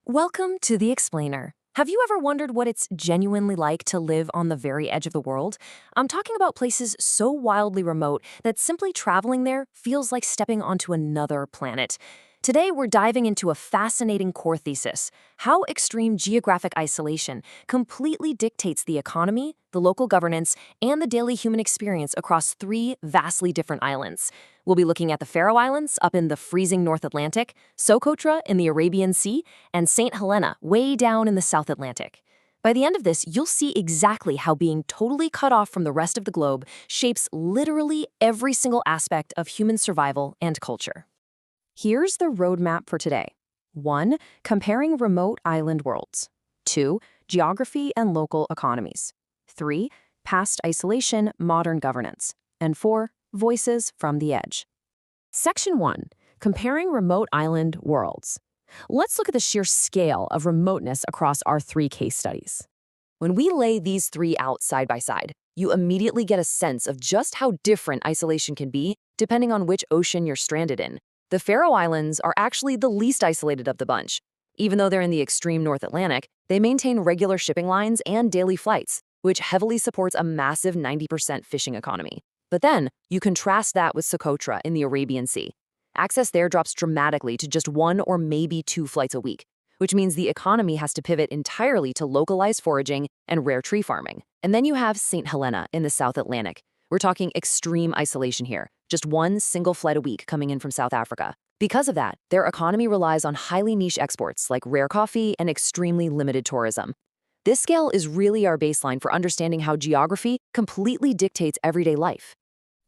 Welcome to The Explainer. Have you ever wondered what it's genuinely like to live on the very edge of the world? I'm talking about places so wildly remote that simply traveling there feels like stepping onto another planet. Today, we're diving into a fascinating core thesis: how extreme geographic isolation completely dictates the economy, the local governance, and the daily human experience across three vastly different islands. We'll be looking at the Faroe Islands up in the freezing North Atlantic, Socotra in the Arabian Sea, and St. Helena way down in the South Atlantic. By the end of this, you'll see exactly how being totally cut off from the rest of the globe shapes literally every single aspect of human survival and culture. Here's the roadmap for today. 1. Comparing remote island worlds. 2. Geography and local economies. 3. Past isolation, modern governance. And 4. Voices from the edge. Section 1. Comparing remote island worlds. Let's look at the sheer scale of remoteness across our three case studies. When we lay these three out side by side, you immediately get a sense of just how different isolation can be depending on which ocean you're stranded in. The Faroe Islands are actually the least isolated of the bunch. Even though they're in the extreme North Atlantic, they maintain regular shipping lines and daily flights, which heavily supports a massive 90% fishing economy. But then, you contrast that with Socotra in the Arabian Sea. Access there drops dramatically to just one or maybe two flights a week, which means the economy has to pivot entirely to localized foraging and rare tree farming. And then you have St. Helena in the South Atlantic. We're talking extreme isolation here, just one single flight a week coming in from South Africa. Because of that, their economy relies on highly niche exports like rare coffee and extremely limited tourism. This scale is really our baseline for understanding how geography completely dictates everyday life.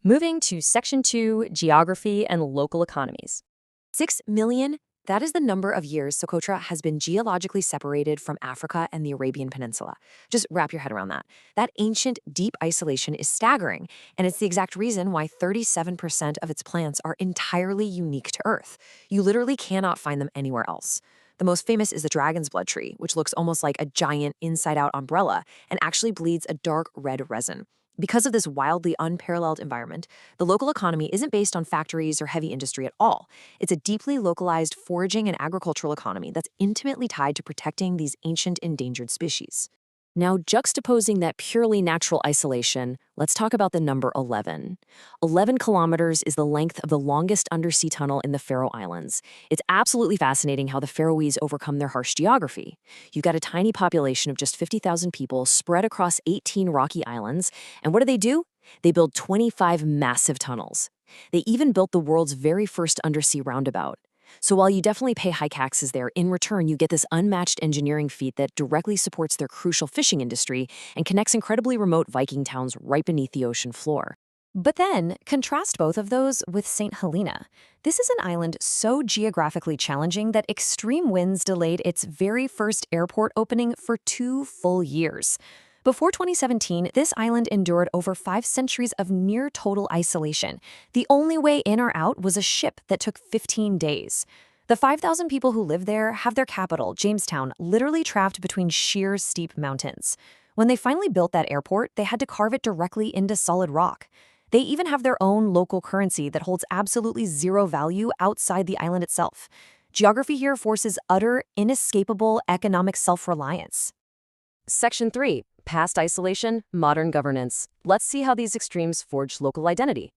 Moving to Section 2, Geography and Local Economies. 6 million, that is the number of years Socotra has been geologically separated from Africa and the Arabian Peninsula. Just wrap your head around that. That ancient, deep isolation is staggering, and it's the exact reason why 37% of its plants are entirely unique to Earth. You literally cannot find them anywhere else. The most famous is the dragon's blood tree, which looks almost like a giant inside-out umbrella and actually bleeds a dark red resin. Because of this wildly unparalleled environment, the local economy isn't based on factories or heavy industry at all. It's a deeply localized foraging and agricultural economy that's intimately tied to protecting these ancient endangered species. Now, juxtaposing that purely natural isolation, let's talk about the number 11. 11 kilometers is the length of the longest undersea tunnel in the Faroe Islands. It's absolutely fascinating how the Faroese overcome their harsh geography. You've got a tiny population of just 50,000 people spread across 18 rocky islands, and what do? They build 25 massive tunnels. They even built the world's very first undersea roundabout. So while you definitely pay high taxes there, in return you get this unmatched engineering feat that directly supports their crucial fishing industry and connects incredibly remote Viking towns right beneath the ocean floor. But then, contrast both of those with St. Helena. This is an island so geographically challenging that extreme winds delayed its very first airport opening for 2 full years. Before 2017, this island endured over 5 centuries of near-total isolation. The only way in or out was a ship that took 15 days. The 5,000 people who live there have their capital, Jamestown, literally trapped between sheer steep mountains. When they finally built that airport, they had to carve it directly into solid rock. They even have their own local currency that holds absolutely zero value outside the island itself. Geography here forces utter, inescapable economic self-reliance. Section 3. Past isolation, modern governance. Let's see how these extremes forged local identity.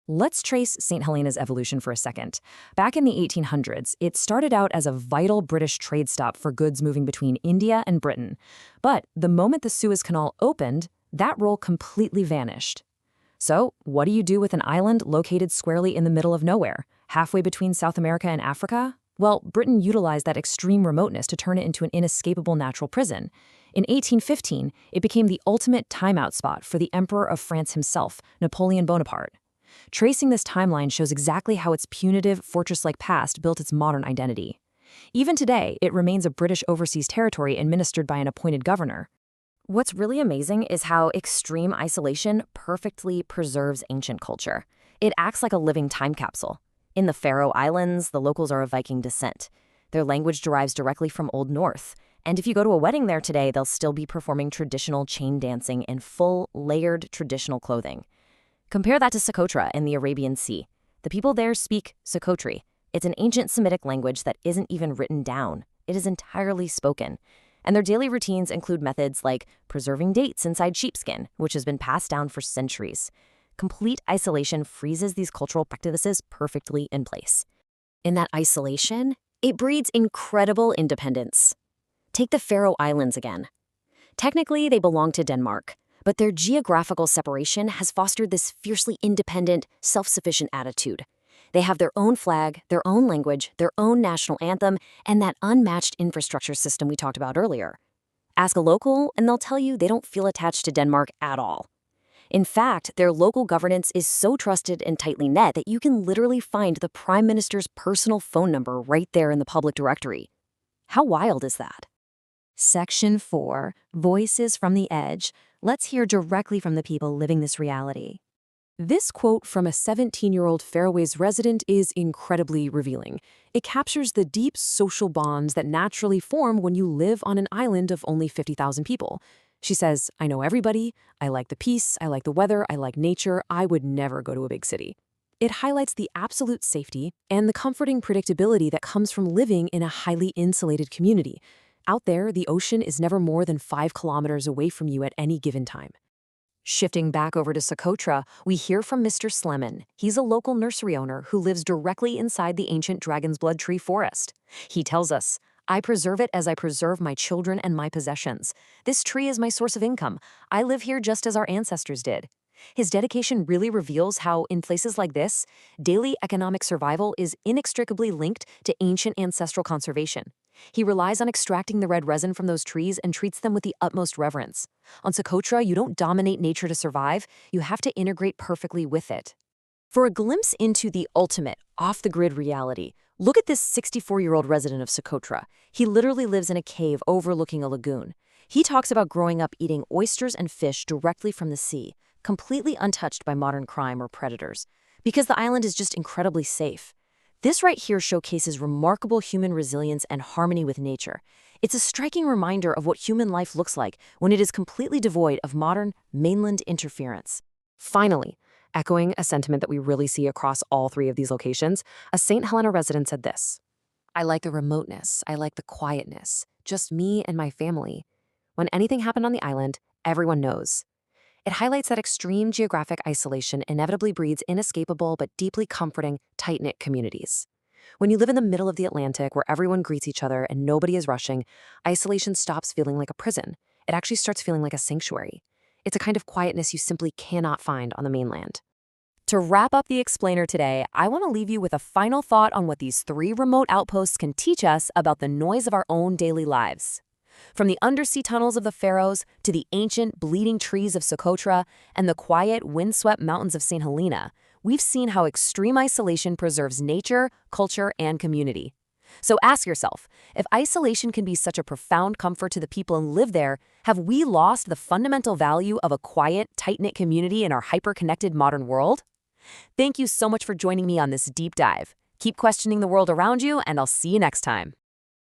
Let's trace St. Helena's evolution for a second. Back in the 1800s, it started out as a vital British trade stop for goods moving between India and Britain. But the moment the Suez Canal opened, that role completely vanished. So, what do you do with an island located squarely in the middle of nowhere, halfway between South America and Africa? Well, Britain utilized that extreme remoteness to turn it into an inescapable natural prison. In 1815, it became the ultimate timeout spot for the Emperor of France himself, Napoleon Bonaparte. Tracing this timeline shows exactly how its punitive, fortress-like past built its modern identity. Even today, it remains a British overseas territory administered by an appointed governor. What's really amazing is how extreme isolation perfectly preserves ancient culture. It acts like a living time capsule. In the Faroe Islands, the locals are of Viking descent. Their language derives directly from Old Norse. And if you go to a wedding there today, they'll still be performing traditional chain dancing in full, layered traditional clothing. Compare that to Socotra in the Arabian Sea. The people there speak Socotri. It's an ancient Semitic language that isn't even written down. it is entirely spoken. And their daily routines include methods like preserving dates inside sheepskin, which has been passed down for centuries. Complete isolation freezes these cultural practices perfectly in place. In that isolation, it breeds incredible independence. Take the Faroe Islands again. Technically, they belong to Denmark, but their geographical separation has fostered this fiercely independent, self-sufficient attitude. They have their own flag, their own language, their own national anthem, and that unmatched infrastructure system we talked about earlier. Ask a local, and they'll tell you they don't feel attached to Denmark at all. In fact, their local governance is so trusted and tightly knit that you can literally find the Prime Minister's personal phone number right there in the public directory. How wild is that? Section 4, Voices from the Edge. Let's hear directly from the people living this reality. This quote from a 17-year-old Faroese resident is incredibly revealing. It captures the deep social bonds that naturally form when you live on an island of only 50,000 people. She says, "I know everybody, I like the peace, I like the weather, I like nature, I would never go to a big city." It highlights the absolute safety and the comforting predictability that comes from living in a highly insulated community. Out there, the ocean is never more than 5 kilometers away from you at any given time. Shifting back over to Socotra, we hear from Mr. Slemon. He's a local nursery owner who lives directly inside the ancient Dragon's Blood tree forest. He tells us, "I preserve it as I preserve my children and my possessions. This tree is my source of income. I live here just as our ancestors did." His dedication really reveals how, in places like this, daily economic survival is inextricably linked to ancient ancestral conservation. He relies on extracting the red resin from those trees and treats them with the utmost reverence. On Socotra, you don't dominate nature to survive, you have to integrate perfectly with it. For a glimpse into the ultimate, off-the-grid reality, look at this 64-year-old resident of Socotra. He literally lives in a cave overlooking a lagoon. He talks about growing up eating oysters and fish directly from the sea, completely untouched by modern crime or predators, because the island is just incredibly safe. This right here showcases remarkable human resilience and harmony with nature. It's a striking reminder of what human life looks like when it is completely devoid of modern, mainland interference. Finally, echoing a sentiment that we really see across all 3 of these locations, a St. Helena resident said this: "I like the remoteness, I like the quietness, just me and my family. When anything happened on the island, everyone knows." It highlights that extreme geographic isolation inevitably breeds inescapable but deeply comforting, tight-knit communities. When you live in the middle of the Atlantic where everyone greets each other and nobody is rushing, isolation stops feeling like a prison. It actually starts feeling like a sanctuary. It's a kind of quietness you simply cannot find on the mainland. To wrap up the explainer today, I want to leave you with a final thought on what these 3 remote outposts can teach us about the noise of our own daily lives. From the undersea tunnels of the Faroes to the ancient, bleeding trees of Socotra and the quiet, windswept mountains of St. Helena, we've seen how extreme isolation preserves nature, culture, and community. So ask yourself, if isolation can be such a profound comfort to the people who live there, have we lost the fundamental value of a quiet, tight-knit community in our hyper-connected modern world? Thank you so much for joining me on this deep dive. Keep questioning the world around you, and I'll see you next time.